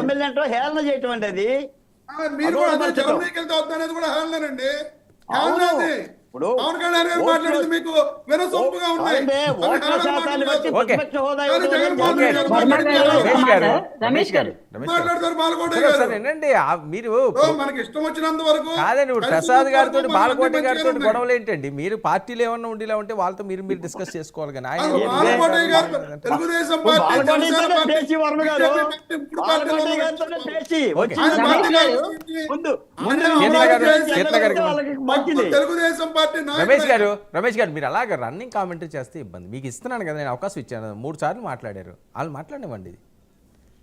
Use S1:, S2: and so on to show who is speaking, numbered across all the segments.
S1: MLA అంటూ హేళన చేయటం అండి అది.
S2: మీరు కూడా అదే జర్మనీకి వెళ్తే వద్దనేది కూడా హేళనేనండి.
S1: ఇప్పుడు
S2: పవన్ కళ్యాణ్ గారు మాట్లాడింది మీకు వినసొంపుగా ఉన్నాయి.
S1: ఓట్ల శాతాన్ని బట్టి ప్రతిపక్ష హోదా
S2: మాట్లాడతారు బాలకోటి గారు.
S3: మీరు
S2: మనకి ఇష్టం వచ్చినంత వరకు
S3: కాదండి. ఇప్పుడు ప్రసాద్ గారితో బాలకోటి గారితో గొడవలు ఏంటండి? మీరు పార్టీలు ఏమన్నా ఉండేలా ఉంటే వాళ్ళతో మీరు డిస్కస్ చేసుకోవాలి కానీ ఆయన
S2: బాలకోటి గారు తెలుగుదేశం పార్టీ
S1: వర్మ గారు
S2: తెలుగుదేశం పార్టీ
S3: రమేష్ గారు మీరు అలాగే రన్నింగ్ కామెంటరీ చేస్తే ఇబ్బంది. మీకు ఇస్తున్నాను కదా, నేను అవకాశం ఇచ్చాను. 3 సార్లు మాట్లాడారు, వాళ్ళు మాట్లాడివ్వండి.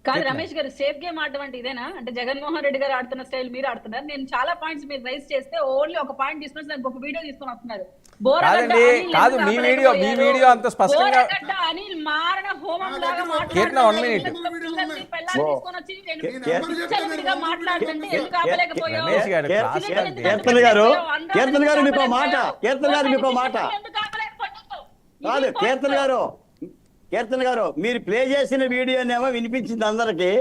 S4: కాదు రమేష్ గారు, సేఫ్ గేమ్ ఆడటం అంటే ఇదేనా? అంటే జగన్మోహన్ రెడ్డి గారు ఆడుతున్న స్టైల్ మీరు ఆడుతున్నారు. నేను చాలా పాయింట్స్ మీరు రైజ్ చేస్తే ఓన్లీ ఒక పాయింట్ తీసుకొని నాకు ఒక వీడియో తీసుకొని వస్తున్నారు.
S3: కాదు మీ వీడియో అంత స్పష్టంగా
S4: అనిల్ మారణ హోమం లాగా
S3: కీర్తన 1 మినిట్
S4: మాట్లాడుతుంటే ఎందుకు ఆపలేకపోయావు?
S3: రమేష్ గారు
S1: కీర్తన గారు మీకు మాట కాదు. కీర్తన గారు మీరు ప్లే చేసిన వీడియోనేమో వినిపించింది అందరికి.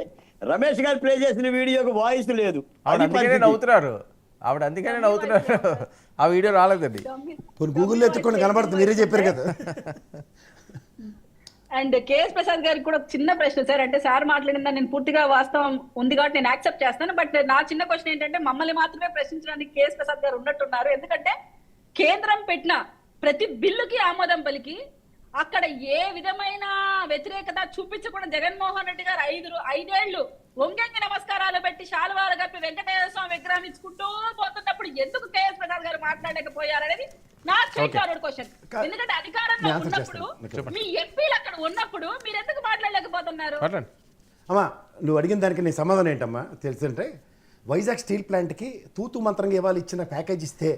S1: రమేష్ గారు ప్లే చేసిన వీడియోకి వాయిస్ లేదు.
S3: అందుకనే నవ్వుతున్నారు ఆ వీడియో రాలేదండి.
S5: గూగుల్లో ఎత్తుకొని కనబడుతుంది, మీరే చెప్పారు కదా.
S4: అండ్ కేఎస్ ప్రసాద్ గారికి కూడా చిన్న ప్రశ్న సార్. అంటే సార్ మాట్లాడిందా నేను పూర్తిగా వాస్తవం ఉంది కాబట్టి నేను యాక్సెప్ట్ చేస్తాను. బట్ నా చిన్న క్వశ్చన్ ఏంటంటే మమ్మల్ని మాత్రమే ప్రశ్నించడానికి కేఎస్ ప్రసాద్ గారు ఉన్నట్టున్నారు. ఎందుకంటే కేంద్రం పెట్టిన ప్రతి బిల్లుకి ఆమోదం పలికి అక్కడ ఏ విధమైన వ్యతిరేకత చూపించకుండా జగన్మోహన్ రెడ్డి గారు 5 ఏళ్లు వంగంగి నమస్కారాలు పెట్టి శాలువాలు కప్పి వెంకటేశ్వర స్వామి విగ్రహం ఇచ్చుకుంటూ పోతున్నప్పుడు ఎందుకు కేఎస్ ప్రసాద్ గారు మాట్లాడలేకపోయారనేది నా స్ట్రైట్ ఫార్వర్డ్ క్వశ్చన్. ఎందుకంటే అధికారంలో ఉన్నప్పుడు మీ ఎంపీలు అక్కడ ఉన్నప్పుడు మీరు ఎందుకు మాట్లాడలేకపోతున్నారు?
S5: అమ్మా నువ్వు అడిగిన దానికి నీ సమాధానం ఏంటమ్మా తెలుసంటే, వైజాగ్ స్టీల్ ప్లాంట్కి తూతు మంత్రంగా ఇవాళ ఇచ్చిన ప్యాకేజ్ ఇస్తే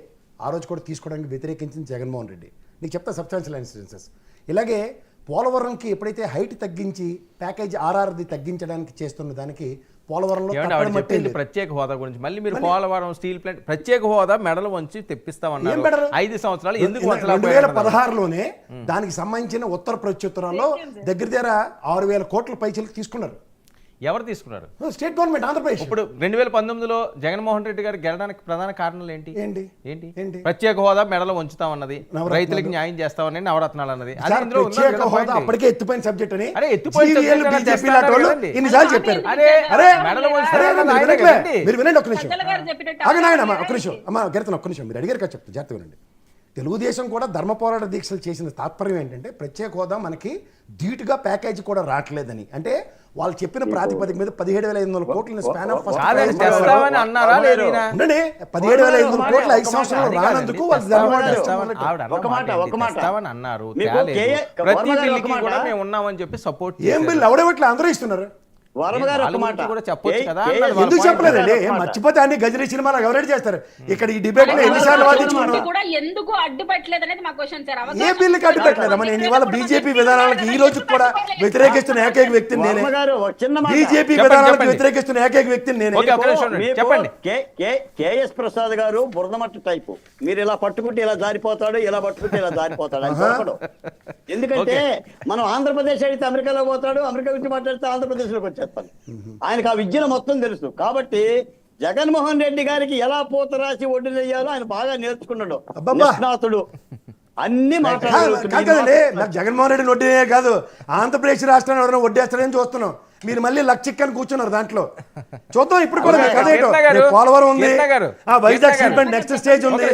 S5: ఆ రోజు కూడా తీసుకోవడానికి వ్యతిరేకించింది జగన్మోహన్ రెడ్డి. నీకు చెప్తా సబ్స్టాన్షియల్ ఇన్సిడెన్సెస్. ఇలాగే పోలవరంకి ఎప్పుడైతే హైట్ తగ్గించి ప్యాకేజ్ ఆర్ఆర్ది తగ్గించడానికి చేస్తున్న దానికి పోలవరంలో
S3: ప్రత్యేక హోదా గురించి మళ్ళీ మీరు పోలవరం స్టీల్ ప్లాంట్ ప్రత్యేక హోదా మెడలు వంచి తెప్పిస్తామన్నారు. 5 సంవత్సరాలు ఎందుకు
S5: 2016లోనే దానికి సంబంధించిన ఉత్తర ప్రత్యుత్తరాల్లో దగ్గర 6,000 కోట్ల పైచలకు తీసుకున్నారు.
S3: ఎవరు తీసుకున్నారు?
S5: State government, Andhra Pradesh.
S3: ఇప్పుడు 2019లో జగన్మోహన్ రెడ్డి గారు గెలడానికి ప్రధాన కారణాలు ఏంటి?
S5: ఏంటి
S3: ప్రత్యేక హోదా మెడలో ఉంచుతామన్నది, రైతులకు న్యాయం చేస్తామని నవరత్నాలు అన్నది.
S5: అప్పటికే ఎత్తుపోయిన సబ్జెక్ట్ అని మీరు వినండి. ఒక్క నిమిషం అమ్మా గెలుతున్నా, ఒక్క నిమిషం మీరు అడిగారు కదా చెప్తా జాగ్రత్త వినండి. తెలుగుదేశం కూడా ధర్మ పోరాట దీక్షలు చేసిన తాత్పర్యం ఏంటంటే ప్రత్యేక హోదా మనకి ధీటుగా ప్యాకేజీ కూడా రావట్లేదని. అంటే వాళ్ళు చెప్పిన ప్రాతిపదిక మీద 17,500 కోట్ల స్పాన్ ఆఫ్ ఫస్ట్ 17,500 కోట్ల 5 సంవత్సరాలు రానందుకు ఏం బిల్లు ఎవడేవట్లే అందరూ ఇస్తున్నారు. ఎందుకు చెప్పలేదండి? మర్చిపోతే అన్ని గజరీ సినిమాలు ఎవరైనా చేస్తారు. ఇక్కడ ఈ డిబేట్ లో ఎన్నిసార్లు వాదించుకున్నాం. ఏ బిల్లుకి అడ్డు పెట్టలేదమ్మా. నేను ఇవాళ బీజేపీ విధానాలకు ఈ రోజు కూడా వ్యతిరేకిస్తున్న ఏకైక వ్యక్తిని నేనే. బీజేపీ విధానాలకు వ్యతిరేకిస్తున్న ఏకైక వ్యక్తిని నేనే.
S3: చెప్పండి.
S1: కేఎస్ ప్రసాద్ గారు బురదమట్టు టైపు. మీరు ఇలా పట్టుకుంటే ఇలా జారిపోతాడు, ఇలా పట్టుకుంటే ఇలా జారిపోతాడు. ఎందుకంటే మనం ఆంధ్రప్రదేశ్ అయితే అమెరికాలో పోతాడు, అమెరికా గురించి మాట్లాడితే ఆంధ్రప్రదేశ్ లోకి వచ్చేస్తాను. ఆయనకు ఆ విద్యను మొత్తం తెలుసు. కాబట్టి జగన్మోహన్ రెడ్డి గారికి ఎలా పూత రాసి ఒడ్డునెయ్యాలో ఆయన బాగా నేర్చుకున్నాడు. నిష్ణాతుడు. అన్ని
S5: మాట్లాడాలి. నాకు జగన్మోహన్ రెడ్డి వడ్డీనే కాదు, ఆంధ్రప్రదేశ్ రాష్ట్రాన్ని ఎవరైనా వడ్డేస్తారని చూస్తున్నాం. మీరు మళ్ళీ లక్షిక్కని కూర్చున్నారు దాంట్లో. చూద్దాం ఇప్పుడు కూడా పోలవరం ఉంది, వైజాగ్ నెక్స్ట్ స్టేజ్ ఉంది.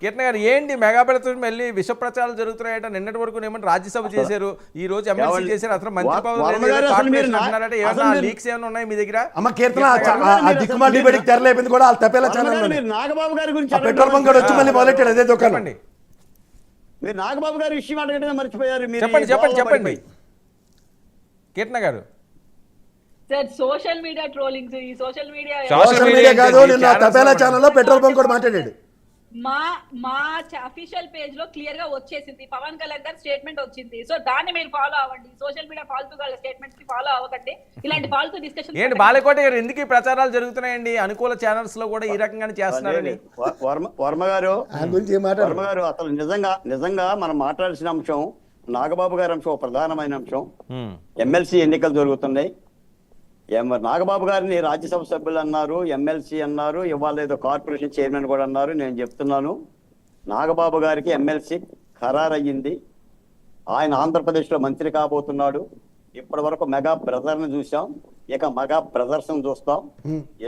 S3: కీర్తన గారు ఏంటి మెగా పెడుతున్న మళ్ళీ విష ప్రచారాలు జరుగుతున్నాయట? నిన్నటి వరకు ఏమన్నా రాజ్యసభ చేశారు, ఈ రోజు ఎమ్మెల్సీ చేశారు, అసలు మంత్రి లీక్స్ ఏమైనా ఉన్నాయి మీ దగ్గర?
S5: అమ్మ కీర్తన దిక్కుమాలి బడికి తెరలేపింది కూడా వాళ్ళు తప్పేలా ఛానల్
S1: నాగబాబు గారి గురించి
S5: పెట్రోల్ బంక్ వచ్చి మళ్ళీ మొదలెట్టాడు అదే దుకాణం.
S1: మీరు నాగబాబు గారి విషయం అడగడం మర్చిపోయారు.
S3: చెప్పండి కీర్తన గారు.
S4: సోషల్ మీడియా ట్రోలింగ్స్, ఈ సోషల్ మీడియా
S5: కాదు, నిన్న తపేలా ఛానల్లో పెట్రోల్ బంక్ కూడా మాట్లాడాడు.
S4: మా అఫీషియల్ పేజ్ లో క్లియర్ గా వచ్చేసింది. పవన్ కళ్యాణ్ గారి స్టేట్మెంట్ వచ్చింది. సో దాన్ని మీరు ఫాలో అవ్వండి. సోషల్ మీడియా ఫాల్తూ గారి స్టేట్మెంట్స్ కి ఫాలో అవ్వకండి. ఇలాంటి ఫాల్తూ డిస్కషన్
S3: ఏంటి బాలకోట గారు ఎందుకు ఈ ప్రచారాలు జరుగుతున్నాయండి? అనుకూల ఛానల్స్ లో కూడా ఈ రకంగానే చేస్తున్నారని
S1: వర్మ గారు అసలు నిజంగా మనం మాట్లాడాల్సిన అంశం నాగబాబు గారి అంశం ప్రధానమైన అంశం. ఎమ్మెల్సీ ఎన్నికలు జరుగుతున్నాయి. మరి నాగబాబు గారిని రాజ్యసభ సభ్యులు అన్నారు, ఎమ్మెల్సీ అన్నారు, ఇవాళ ఏదో కార్పొరేషన్ చైర్మన్ కూడా అన్నారు. నేను చెప్తున్నాను, నాగబాబు గారికి ఎమ్మెల్సీ ఖరారయ్యింది. ఆయన ఆంధ్రప్రదేశ్లో మంత్రి కాబోతున్నాడు. ఇప్పటి వరకు మెగా బ్రదర్ని చూసాం, ఇక మెగా బ్రదర్స్ చూస్తాం.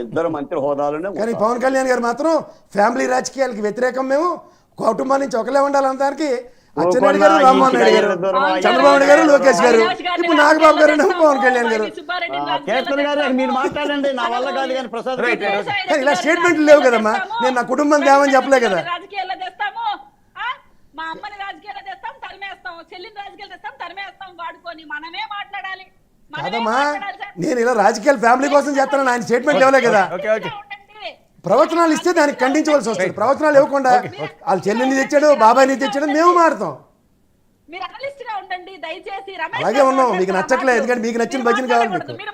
S1: ఇద్దరు మంత్రి హోదాలోనే
S5: కానీ
S1: ఉంటారు.
S5: పవన్ కళ్యాణ్ గారు మాత్రం ఫ్యామిలీ రాజకీయాలకి వ్యతిరేకం. మేము కుటుంబం నుంచి ఒకలే ఉండాలనడానికి అచ్చెన్నాయుడు గారు, రామ్మోహన్ నాయుడు గారు, చంద్రబాబు నాయుడు గారు, లోకేష్ గారు, ఇప్పుడు నాగబాబు గారు, పవన్ కళ్యాణ్ గారు.
S1: కేసరి గారు మీరు మాట్లాడండి, నా వల్ల కాదు కానీ ప్రసాద్
S3: Right,
S1: గారు.
S3: right.
S5: కానీ ఇలా స్టేట్మెంట్లు లేవు కదమ్మా. నేను నా కుటుంబం తేమని చెప్పలే కదా.
S4: రాజకీయాల్లో తెస్తాము, మా అమ్మని రాజకీయాల్లో తెస్తాం, తరిమేస్తాం, చెల్లిని రాజకీయాలు తెస్తాం, తరిమేస్తాం, వాడుకొని మనమే మాట్లాడాలి.
S5: కాదమ్మా, నేను ఇలా రాజకీయాల ఫ్యామిలీ కోసం చేస్తానని ఆయన స్టేట్మెంట్ ఇవ్వలే కదా.
S3: Okay, okay.
S5: ప్రవచనాలు ఇస్తే దానికి ఖండించవలసి వస్తుంది. ప్రవచనాలు ఇవ్వకుండా వాళ్ళ చెల్లిని తెచ్చాడు, బాబాయిని తెచ్చాడు, మేము మారుతాం.
S4: మీరు అనలిస్ట్ గా ఉండండి దయచేసి.
S5: అలాగే ఉన్నాం. మీకు నచ్చట్లేదు, ఎందుకంటే మీకు నచ్చిన భజన కావాలి మీకు.
S4: మీరు